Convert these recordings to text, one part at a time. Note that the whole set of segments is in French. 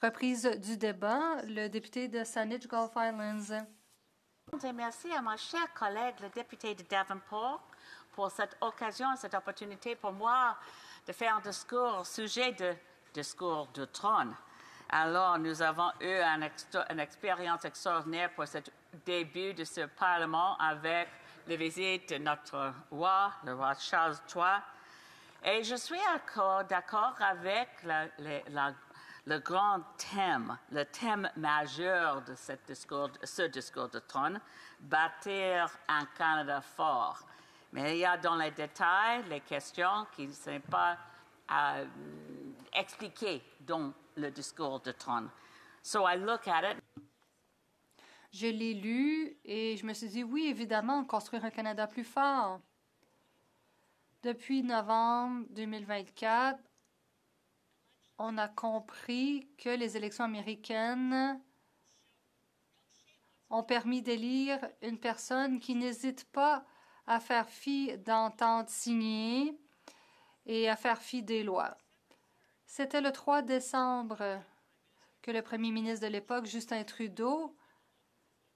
Reprise du débat, le député de Saanich Gulf Islands. Et merci à mon cher collègue, le député de Davenport, pour cette occasion, cette opportunité pour moi de faire un discours au sujet du discours du trône. Alors, nous avons eu une expérience extraordinaire pour ce début de ce Parlement avec la visite de notre roi, le roi Charles III. Et je suis d'accord avec le grand thème, le thème majeur de ce discours de trône, bâtir un Canada fort. Mais il y a dans les détails les questions qui ne sont pas expliquées dans le discours de trône. So I look at it. Je l'ai lu et je me suis dit, oui, évidemment, construire un Canada plus fort. Depuis novembre 2024, on a compris que les élections américaines ont permis d'élire une personne qui n'hésite pas à faire fi d'ententes signées et à faire fi des lois. C'était le 3 décembre que le premier ministre de l'époque, Justin Trudeau,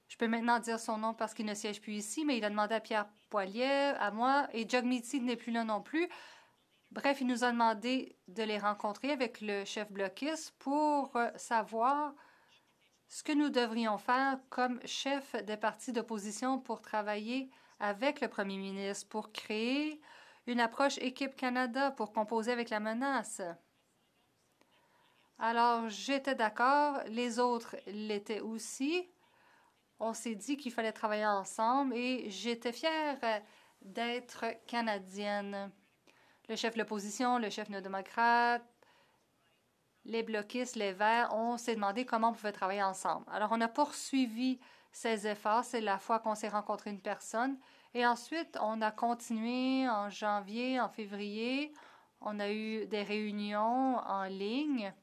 je peux maintenant dire son nom parce qu'il ne siège plus ici, mais il a demandé à Pierre Poilievre, à moi, et Jug Meeting n'est plus là non plus. Bref, il nous a demandé de les rencontrer avec le chef bloquiste pour savoir ce que nous devrions faire comme chef des partis d'opposition pour travailler avec le premier ministre, pour créer une approche Équipe Canada pour composer avec la menace. Alors, j'étais d'accord, les autres l'étaient aussi. On s'est dit qu'il fallait travailler ensemble et j'étais fière d'être canadienne. Le chef de l'opposition, le chef néo-démocrate, les bloquistes, les Verts, on s'est demandé comment on pouvait travailler ensemble. Alors, on a poursuivi ces efforts. C'est la fois qu'on s'est rencontré une personne. Et ensuite, on a continué en janvier, en février. On a eu des réunions en ligne.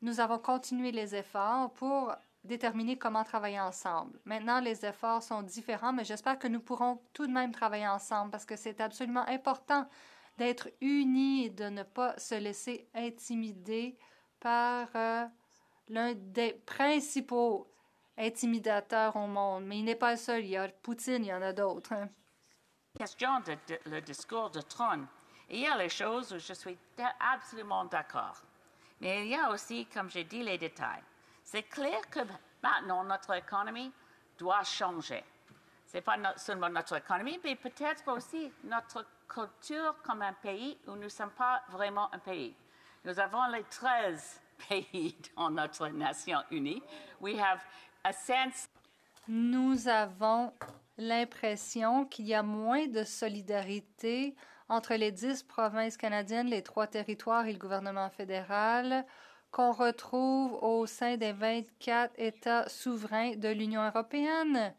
Nous avons continué les efforts pour déterminer comment travailler ensemble. Maintenant, les efforts sont différents, mais j'espère que nous pourrons tout de même travailler ensemble parce que c'est absolument important d'être unis et de ne pas se laisser intimider par l'un des principaux intimidateurs au monde. Mais il n'est pas seul. Il y a Poutine, il y en a d'autres. Question de le discours de trône. Il y a les choses où je suis absolument d'accord. Mais il y a aussi, comme j'ai dit, les détails. C'est clair que maintenant, notre économie doit changer. Ce n'est pas seulement notre économie, mais peut-être aussi notre culture comme un pays où nous ne sommes pas vraiment un pays. Nous avons les 13 pays dans notre nation unie. We have a sense. Nous avons l'impression qu'il y a moins de solidarité entre les 10 provinces canadiennes, les 3 territoires et le gouvernement fédéral qu'on retrouve au sein des 24 États souverains de l'Union européenne.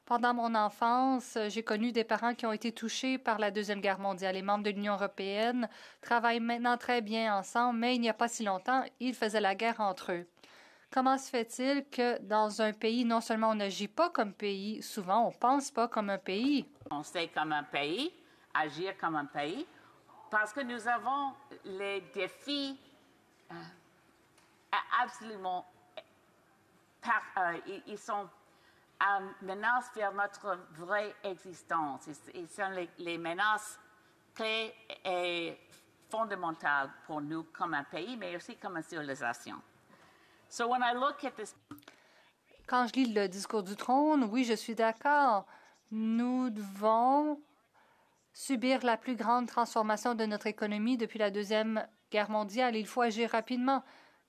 Pendant mon enfance, j'ai connu des parents qui ont été touchés par la Deuxième Guerre mondiale. Les membres de l'Union européenne travaillent maintenant très bien ensemble, mais il n'y a pas si longtemps, ils faisaient la guerre entre eux. Comment se fait-il que dans un pays, non seulement on n'agit pas comme pays, souvent on ne pense pas comme un pays? On sait comme un pays, agir comme un pays, parce que nous avons les défis absolument... ils sont menace vers notre vraie existence. Ils sont les menaces clés et fondamentales pour nous comme un pays, mais aussi comme une civilisation. So when I look at this... Quand je lis le discours du trône, oui, je suis d'accord. Nous devons subir la plus grande transformation de notre économie depuis la Deuxième Guerre mondiale. Il faut agir rapidement.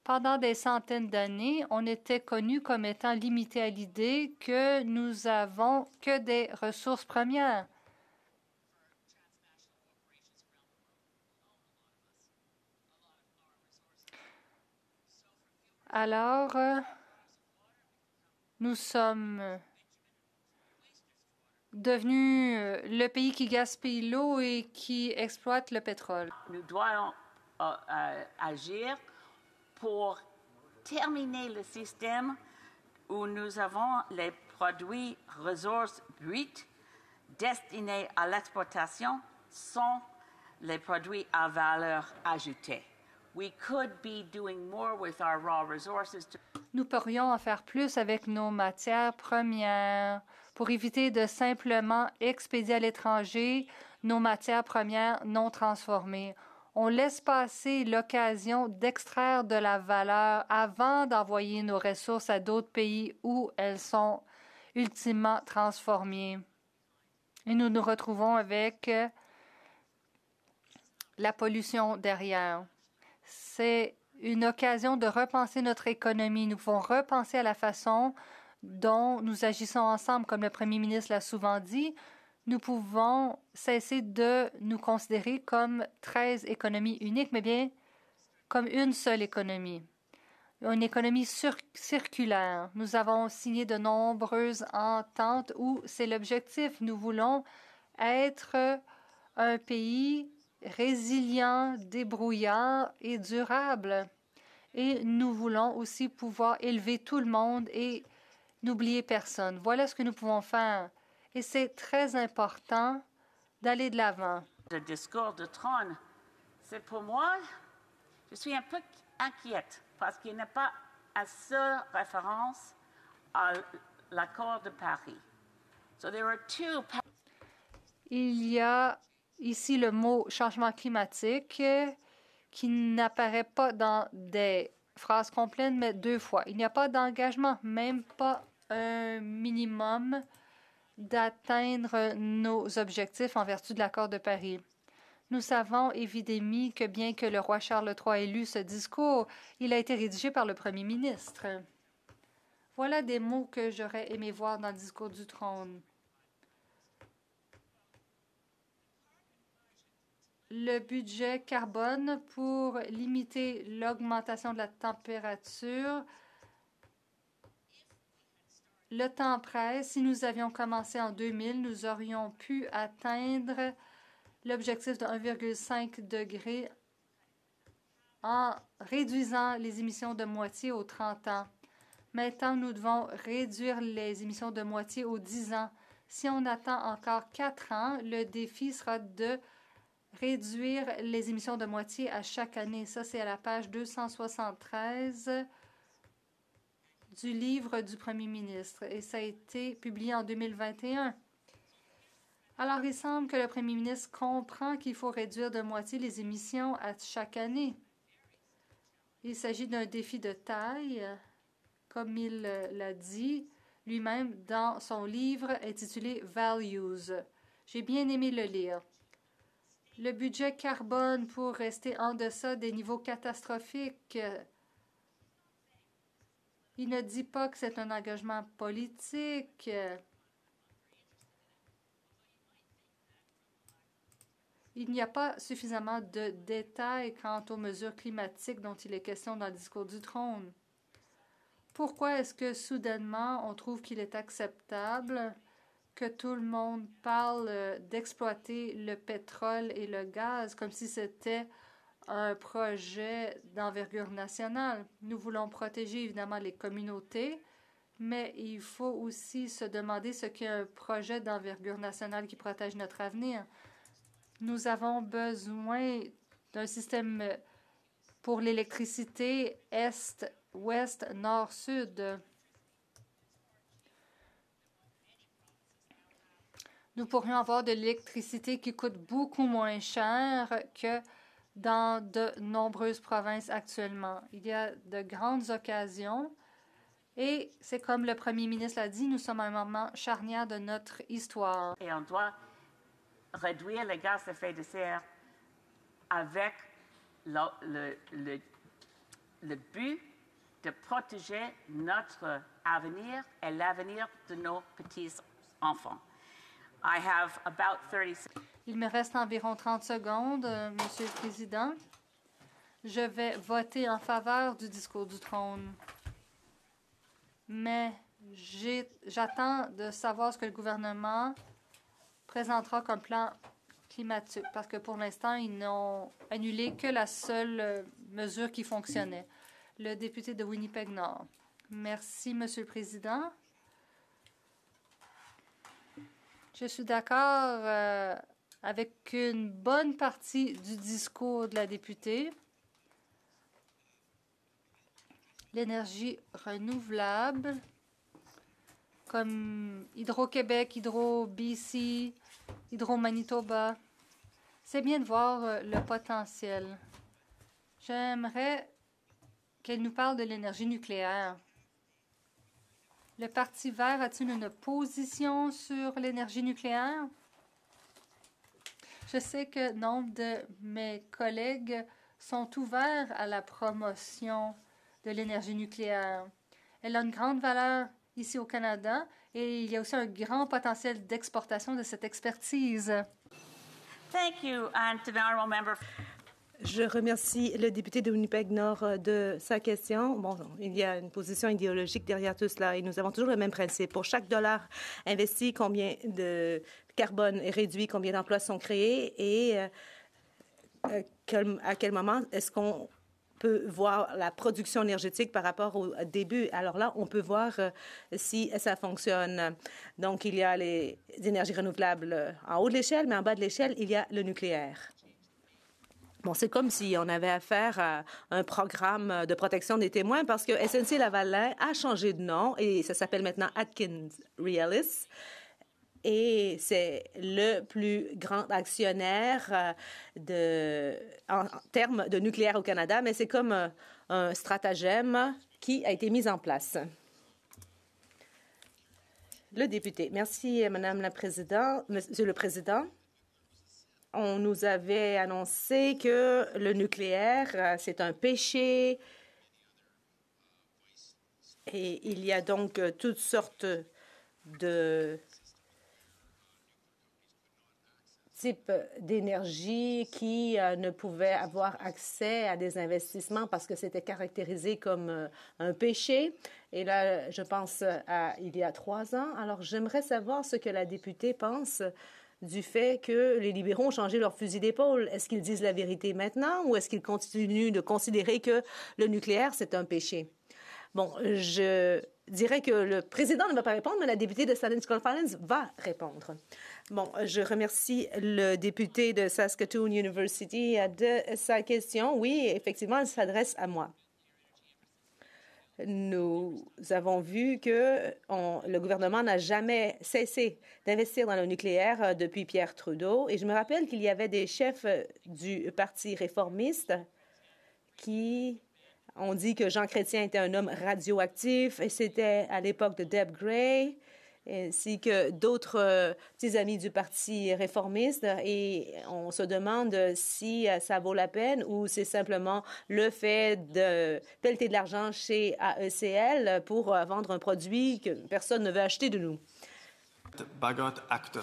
Pendant des centaines d'années, on était connu comme étant limité à l'idée que nous avons que des ressources premières. Alors, nous sommes devenus le pays qui gaspille l'eau et qui exploite le pétrole. Nous devons agir pour terminer le système où nous avons les produits ressources brutes destinés à l'exportation sont les produits à valeur ajoutée. We could be doing more with our raw resources Nous pourrions en faire plus avec nos matières premières pour éviter de simplement expédier à l'étranger nos matières premières non transformées. On laisse passer l'occasion d'extraire de la valeur avant d'envoyer nos ressources à d'autres pays où elles sont ultimement transformées. Et nous nous retrouvons avec la pollution derrière. C'est une occasion de repenser notre économie. Nous pouvons repenser à la façon dont nous agissons ensemble, comme le premier ministre l'a souvent dit. Nous pouvons cesser de nous considérer comme 13 économies uniques, mais bien comme une seule économie. Une économie circulaire. Nous avons signé de nombreuses ententes où c'est l'objectif. Nous voulons être un pays résilient, débrouillard et durable. Et nous voulons aussi pouvoir élever tout le monde et n'oublier personne. Voilà ce que nous pouvons faire. Et c'est très important d'aller de l'avant. Le discours de Trône, c'est pour moi, je suis un peu inquiète parce qu'il n'y a pas une seule référence à l'accord de Paris. So there are two... Il y a ici le mot changement climatique qui n'apparaît pas dans des phrases complètes, mais 2 fois. Il n'y a pas d'engagement, même pas un minimum d'atteindre nos objectifs en vertu de l'accord de Paris. Nous savons évidemment que bien que le roi Charles III ait lu ce discours, il a été rédigé par le premier ministre. Voilà des mots que j'aurais aimé voir dans le discours du trône. Le budget carbone pour limiter l'augmentation de la température. Le temps presse. Si nous avions commencé en 2000, nous aurions pu atteindre l'objectif de 1,5 degré en réduisant les émissions de moitié aux 30 ans. Maintenant, nous devons réduire les émissions de moitié aux 10 ans. Si on attend encore 4 ans, le défi sera de réduire les émissions de moitié à chaque année. Ça, c'est à la page 273 du livre du premier ministre et ça a été publié en 2021. Alors, il semble que le premier ministre comprend qu'il faut réduire de moitié les émissions à chaque année. Il s'agit d'un défi de taille, comme il l'a dit lui-même dans son livre intitulé Values. J'ai bien aimé le lire. Le budget carbone pour rester en deçà des niveaux catastrophiques. Il ne dit pas que c'est un engagement politique. Il n'y a pas suffisamment de détails quant aux mesures climatiques dont il est question dans le discours du trône. Pourquoi est-ce que soudainement on trouve qu'il est acceptable que tout le monde parle d'exploiter le pétrole et le gaz comme si c'était un projet d'envergure nationale? Nous voulons protéger évidemment les communautés, mais il faut aussi se demander ce qu'est un projet d'envergure nationale qui protège notre avenir. Nous avons besoin d'un système pour l'électricité Est, Ouest, Nord, Sud. Nous pourrions avoir de l'électricité qui coûte beaucoup moins cher que dans de nombreuses provinces actuellement. Il y a de grandes occasions et c'est comme le premier ministre l'a dit, nous sommes à un moment charnière de notre histoire. Et on doit réduire les gaz à effet de serre avec le but de protéger notre avenir et l'avenir de nos petits-enfants. I have about 30... Il me reste environ 30 secondes, Monsieur le Président. Je vais voter en faveur du discours du trône. Mais j'attends de savoir ce que le gouvernement présentera comme plan climatique, parce que pour l'instant, ils n'ont annulé que la seule mesure qui fonctionnait. Le député de Je suis d'accord avec une bonne partie du discours de la députée. L'énergie renouvelable, comme Hydro-Québec, Hydro-BC, Hydro-Manitoba. C'est bien de voir le potentiel. J'aimerais qu'elle nous parle de l'énergie nucléaire. Le Parti vert a-t-il une position sur l'énergie nucléaire? Je sais que nombre de mes collègues sont ouverts à la promotion de l'énergie nucléaire. Elle a une grande valeur ici au Canada et il y a aussi un grand potentiel d'exportation de cette expertise. Thank you, and to the honourable member. Je remercie le député de Winnipeg-Nord de sa question. Bon, il y a une position idéologique derrière tout cela et nous avons toujours le même principe. Pour chaque dollar investi, combien de carbone est réduit, combien d'emplois sont créés et à quel moment est-ce qu'on peut voir la production énergétique par rapport au début. Alors là, on peut voir si ça fonctionne. Donc, il y a les énergies renouvelables en haut de l'échelle, mais en bas de l'échelle, il y a le nucléaire. Bon, c'est comme si on avait affaire à un programme de protection des témoins parce que SNC-Lavalin a changé de nom et ça s'appelle maintenant Atkins-Realis. Et c'est le plus grand actionnaire en termes de nucléaire au Canada, mais c'est comme un stratagème qui a été mis en place. Le député. Merci, Madame la Présidente. Monsieur le Président. On nous avait annoncé que le nucléaire, c'est un péché. Et il y a donc toutes sortes de types d'énergie qui ne pouvaient avoir accès à des investissements parce que c'était caractérisé comme un péché. Et là, je pense à il y a 3 ans. Alors, j'aimerais savoir ce que la députée pense du fait que les libéraux ont changé leur fusil d'épaule. Est-ce qu'ils disent la vérité maintenant ou est-ce qu'ils continuent de considérer que le nucléaire, c'est un péché? Bon, je dirais que le président ne va pas répondre, mais la députée de Saskatchewan va répondre. Bon, je remercie le député de Saskatoon University de sa question. Oui, effectivement, elle s'adresse à moi. Nous avons vu que le gouvernement n'a jamais cessé d'investir dans le nucléaire depuis Pierre Trudeau. Et je me rappelle qu'il y avait des chefs du Parti réformiste qui ont dit que Jean Chrétien était un homme radioactif. Et c'était à l'époque de Deb Gray, ainsi que d'autres petits amis du Parti réformiste. Et on se demande si ça vaut la peine ou c'est simplement le fait de pelleter de l'argent chez AECL pour vendre un produit que personne ne veut acheter de nous. Bagot Acton.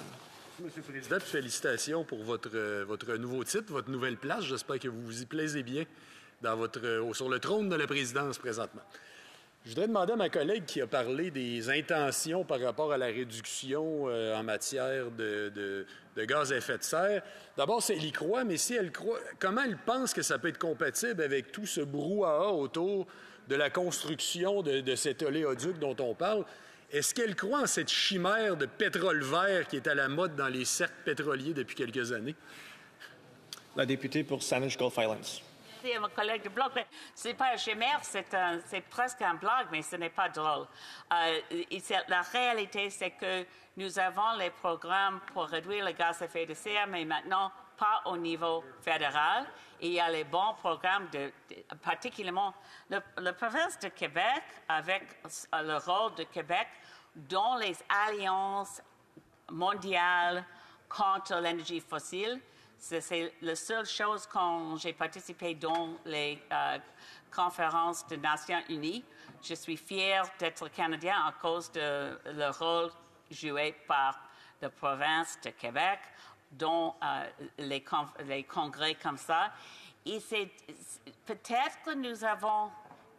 Monsieur le Président, félicitations pour votre nouveau titre, votre nouvelle place. J'espère que vous vous y plaisez bien sur le trône de la présidence présentement. Je voudrais demander à ma collègue qui a parlé des intentions par rapport à la réduction en matière de gaz à effet de serre. D'abord, si elle y croit, mais si elle croit, comment elle pense que ça peut être compatible avec tout ce brouhaha autour de la construction de cet oléoduc dont on parle? Est-ce qu'elle croit en cette chimère de pétrole vert qui est à la mode dans les cercles pétroliers depuis quelques années? La députée pour Saanich Gulf Islands. À mon collègue de blog, mais ce n'est pas un chimère, c'est presque un blog, mais ce n'est pas drôle. La réalité, c'est que nous avons les programmes pour réduire les gaz à effet de serre, mais maintenant pas au niveau fédéral. Et il y a les bons programmes, particulièrement la province de Québec, avec le rôle de Québec dans les alliances mondiales contre l'énergie fossile. C'est la seule chose quand j'ai participé dans les conférences des Nations Unies. Je suis fière d'être Canadien à cause de le rôle joué par la province de Québec dans les congrès comme ça. Et peut-être que nous avons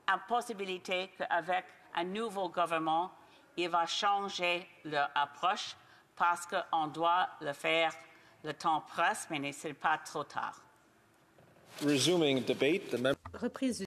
une possibilité qu'avec un nouveau gouvernement, il va changer leur approche parce qu'on doit le faire. Le temps presse, mais ce n'est pas trop tard. Resuming debate, Reprise